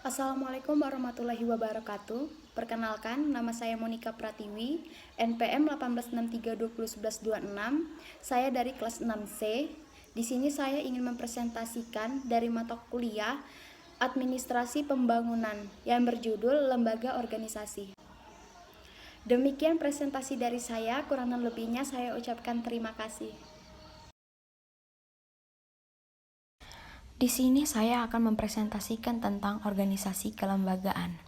Assalamualaikum warahmatullahi wabarakatuh. Perkenalkan, nama saya Monika Pratiwi, NPM 1863201126. Saya dari kelas 6C. Di sini saya ingin mempresentasikan dari mata kuliah Administrasi Pembangunan yang berjudul Lembaga Organisasi. Demikian presentasi dari saya, kurang lebihnya saya ucapkan terima kasih. Di sini saya akan mempresentasikan tentang organisasi kelembagaan.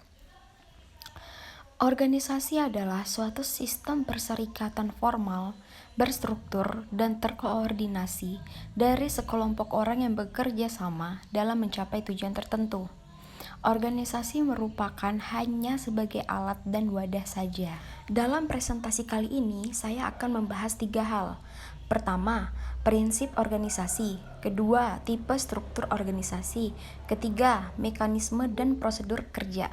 Organisasi adalah suatu sistem perserikatan formal, berstruktur, dan terkoordinasi dari sekelompok orang yang bekerja sama dalam mencapai tujuan tertentu. Organisasi merupakan hanya sebagai alat dan wadah saja. Dalam presentasi kali ini, saya akan membahas 3 hal. Pertama, prinsip organisasi. Kedua, tipe struktur organisasi. Ketiga, mekanisme dan prosedur kerja.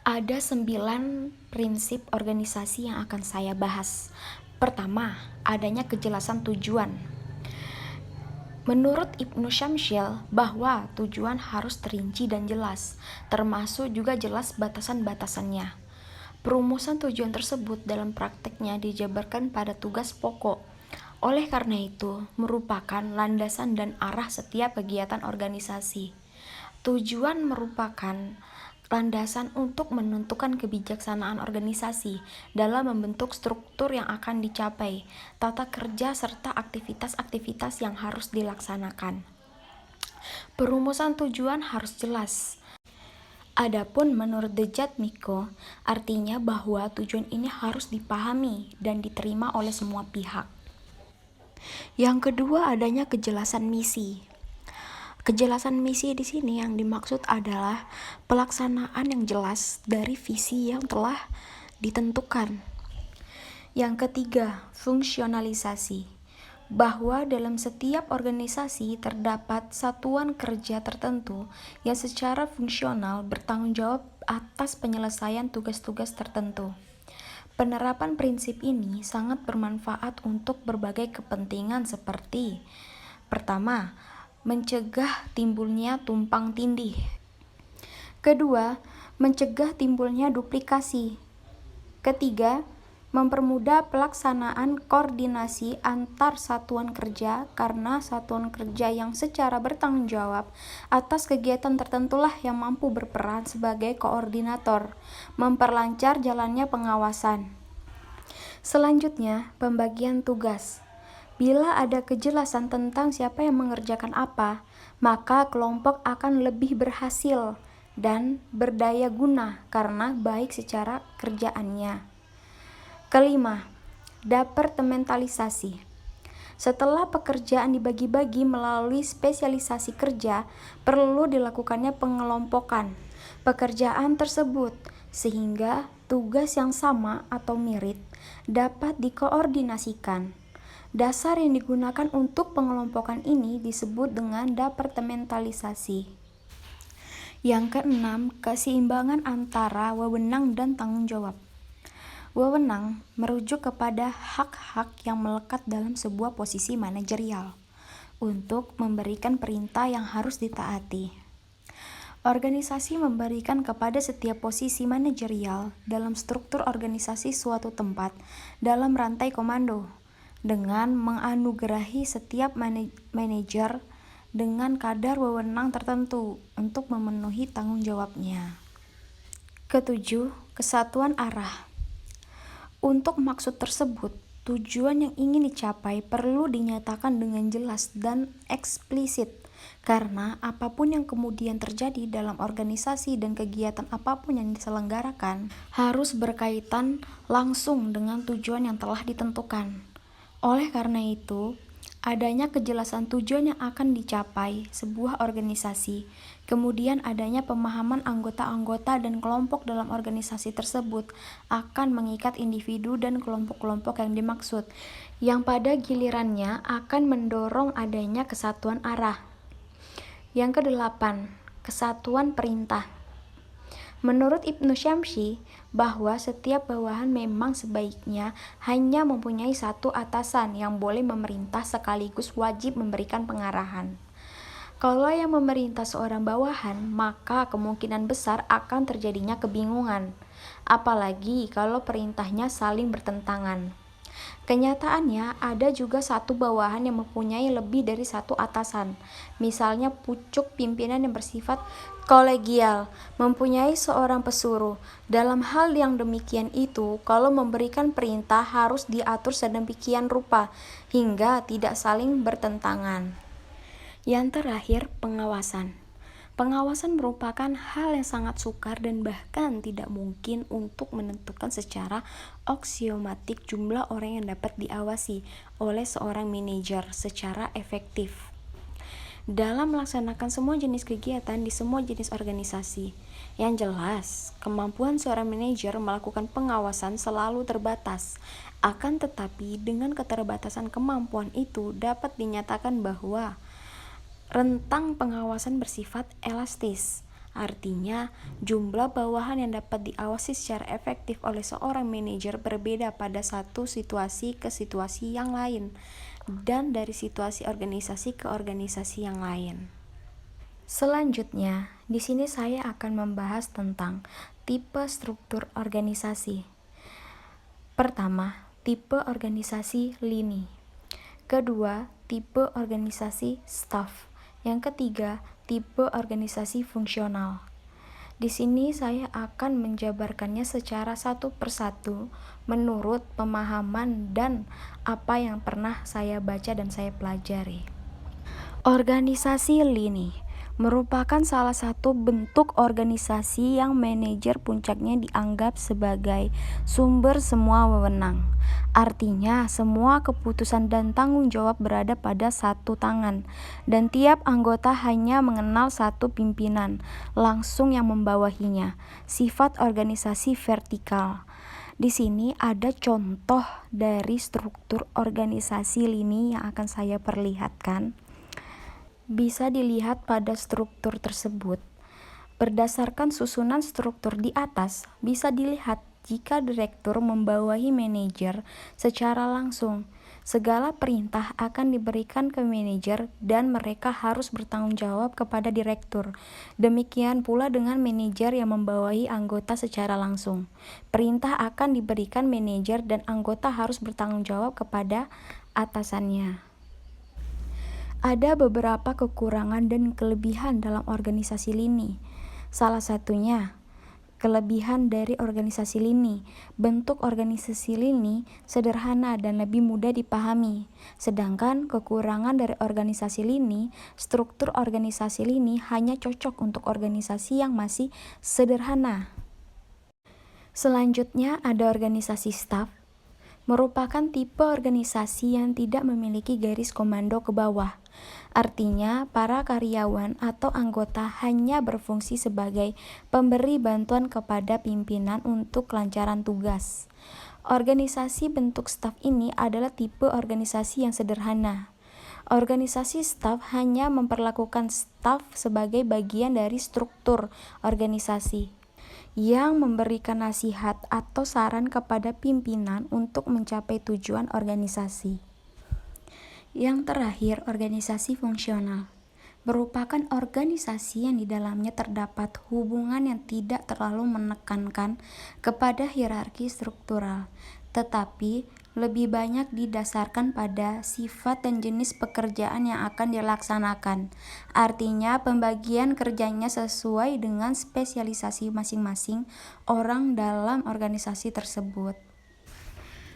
Ada 9 prinsip organisasi yang akan saya bahas. Pertama, adanya kejelasan tujuan. Menurut Ibnu Syamsil, bahwa tujuan harus terinci dan jelas, termasuk juga jelas batasan-batasannya. Perumusan tujuan tersebut dalam prakteknya dijabarkan pada tugas pokok. Oleh karena itu, merupakan landasan dan arah setiap kegiatan organisasi. Tujuan merupakan landasan untuk menentukan kebijaksanaan organisasi dalam membentuk struktur yang akan dicapai, tata kerja serta aktivitas-aktivitas yang harus dilaksanakan. Perumusan tujuan harus jelas. Adapun menurut Dejat Miko, artinya bahwa tujuan ini harus dipahami dan diterima oleh semua pihak. Yang kedua, adanya kejelasan misi. Kejelasan misi di sini yang dimaksud adalah pelaksanaan yang jelas dari visi yang telah ditentukan. Yang ketiga, fungsionalisasi. Bahwa dalam setiap organisasi terdapat satuan kerja tertentu yang secara fungsional bertanggung jawab atas penyelesaian tugas-tugas tertentu. Penerapan prinsip ini sangat bermanfaat untuk berbagai kepentingan seperti: pertama, mencegah timbulnya tumpang tindih. Kedua, mencegah timbulnya duplikasi. Ketiga, mempermudah pelaksanaan koordinasi antar satuan kerja karena satuan kerja yang secara bertanggung jawab atas kegiatan tertentulah yang mampu berperan sebagai koordinator, memperlancar jalannya pengawasan. Selanjutnya, pembagian tugas. Bila ada kejelasan tentang siapa yang mengerjakan apa, maka kelompok akan lebih berhasil dan berdaya guna karena baik secara kerjaannya. Kelima, departementalisasi. Setelah pekerjaan dibagi-bagi melalui spesialisasi kerja, perlu dilakukannya pengelompokan pekerjaan tersebut sehingga tugas yang sama atau mirip dapat dikoordinasikan. Dasar yang digunakan untuk pengelompokan ini disebut dengan departementalisasi. Yang keenam, keseimbangan antara wewenang dan tanggung jawab. Wewenang merujuk kepada hak-hak yang melekat dalam sebuah posisi manajerial untuk memberikan perintah yang harus ditaati. Organisasi memberikan kepada setiap posisi manajerial dalam struktur organisasi suatu tempat dalam rantai komando dengan menganugerahi setiap manajer dengan kadar wewenang tertentu untuk memenuhi tanggung jawabnya. Ketujuh, kesatuan arah. Untuk maksud tersebut, tujuan yang ingin dicapai perlu dinyatakan dengan jelas dan eksplisit, karena apapun yang kemudian terjadi dalam organisasi dan kegiatan apapun yang diselenggarakan harus berkaitan langsung dengan tujuan yang telah ditentukan. Oleh karena itu, adanya kejelasan tujuan yang akan dicapai sebuah organisasi, kemudian adanya pemahaman anggota-anggota dan kelompok dalam organisasi tersebut akan mengikat individu dan kelompok-kelompok yang dimaksud, yang pada gilirannya akan mendorong adanya kesatuan arah. Yang kedelapan, kesatuan perintah. Menurut Ibnu Syamsi, bahwa setiap bawahan memang sebaiknya hanya mempunyai satu atasan yang boleh memerintah sekaligus wajib memberikan pengarahan. Kalau yang memerintah seorang bawahan, maka kemungkinan besar akan terjadinya kebingungan, apalagi kalau perintahnya saling bertentangan. Kenyataannya, ada juga satu bawahan yang mempunyai lebih dari satu atasan. Misalnya pucuk pimpinan yang bersifat kolegial, mempunyai seorang pesuruh. Dalam hal yang demikian itu, kalau memberikan perintah harus diatur sedemikian rupa, hingga tidak saling bertentangan. Yang terakhir, pengawasan. Pengawasan merupakan hal yang sangat sukar dan bahkan tidak mungkin untuk menentukan secara aksiomatik jumlah orang yang dapat diawasi oleh seorang manajer secara efektif dalam melaksanakan semua jenis kegiatan di semua jenis organisasi. Yang jelas, kemampuan seorang manajer melakukan pengawasan selalu terbatas. Akan tetapi, dengan keterbatasan kemampuan itu dapat dinyatakan bahwa rentang pengawasan bersifat elastis. Artinya, jumlah bawahan yang dapat diawasi secara efektif oleh seorang manajer berbeda pada satu situasi ke situasi yang lain, dan dari situasi organisasi ke organisasi yang lain. Selanjutnya, di sini saya akan membahas tentang tipe struktur organisasi. Pertama, tipe organisasi lini. Kedua, tipe organisasi staf. Yang ketiga, tipe organisasi fungsional. Di sini saya akan menjabarkannya secara satu persatu menurut pemahaman dan apa yang pernah saya baca dan saya pelajari. Organisasi lini merupakan salah satu bentuk organisasi yang manajer puncaknya dianggap sebagai sumber semua wewenang. Artinya, semua keputusan dan tanggung jawab berada pada satu tangan, dan tiap anggota hanya mengenal satu pimpinan langsung yang membawahinya. Sifat organisasi vertikal. Di sini ada contoh dari struktur organisasi lini yang akan saya perlihatkan. Bisa dilihat pada struktur tersebut. Berdasarkan susunan struktur di atas, bisa dilihat jika direktur membawahi manajer secara langsung, segala perintah akan diberikan ke manajer dan mereka harus bertanggung jawab kepada direktur. Demikian pula dengan manajer yang membawahi anggota secara langsung. Perintah akan diberikan manajer dan anggota harus bertanggung jawab kepada atasannya. Ada beberapa kekurangan dan kelebihan dalam organisasi lini. Salah satunya, kelebihan dari organisasi lini. Bentuk organisasi lini sederhana dan lebih mudah dipahami. Sedangkan kekurangan dari organisasi lini, struktur organisasi lini hanya cocok untuk organisasi yang masih sederhana. Selanjutnya ada organisasi staf. Merupakan tipe organisasi yang tidak memiliki garis komando ke bawah. Artinya, para karyawan atau anggota hanya berfungsi sebagai pemberi bantuan kepada pimpinan untuk kelancaran tugas. Organisasi bentuk staf ini adalah tipe organisasi yang sederhana. Organisasi staf hanya memperlakukan staf sebagai bagian dari struktur organisasi, yang memberikan nasihat atau saran kepada pimpinan untuk mencapai tujuan organisasi. Yang terakhir, organisasi fungsional merupakan organisasi yang di dalamnya terdapat hubungan yang tidak terlalu menekankan kepada hierarki struktural, tetapi lebih banyak didasarkan pada sifat dan jenis pekerjaan yang akan dilaksanakan. Artinya, pembagian kerjanya sesuai dengan spesialisasi masing-masing orang dalam organisasi tersebut.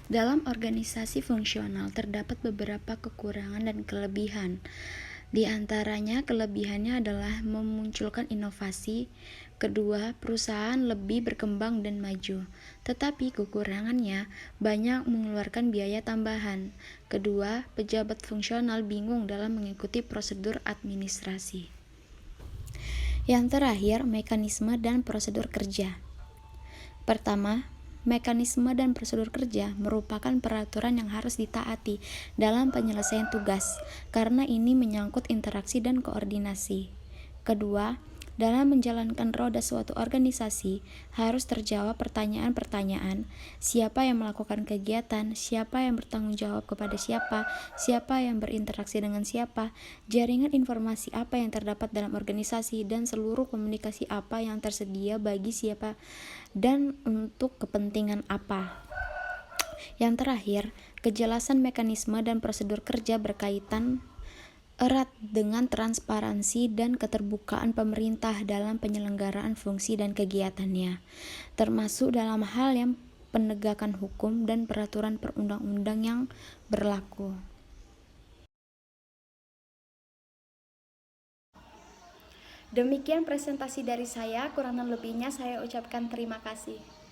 Dalam organisasi fungsional terdapat beberapa kekurangan dan kelebihan. Di antaranya kelebihannya adalah memunculkan inovasi. Kedua, perusahaan lebih berkembang dan maju. Tetapi kekurangannya banyak mengeluarkan biaya tambahan. Kedua, pejabat fungsional bingung dalam mengikuti prosedur administrasi. Yang terakhir, mekanisme dan prosedur kerja. Pertama, mekanisme dan prosedur kerja merupakan peraturan yang harus ditaati dalam penyelesaian tugas, karena ini menyangkut interaksi dan koordinasi. Kedua, Dalam menjalankan roda suatu organisasi, harus terjawab pertanyaan-pertanyaan, siapa yang melakukan kegiatan, siapa yang bertanggung jawab kepada siapa yang berinteraksi dengan siapa, jaringan informasi apa yang terdapat dalam organisasi, dan seluruh komunikasi apa yang tersedia bagi siapa dan untuk kepentingan apa. Yang terakhir, kejelasan mekanisme dan prosedur kerja berkaitan erat dengan transparansi dan keterbukaan pemerintah dalam penyelenggaraan fungsi dan kegiatannya, termasuk dalam hal yang penegakan hukum dan peraturan perundang-undang yang berlaku. Demikian presentasi dari saya, kurang lebihnya saya ucapkan terima kasih.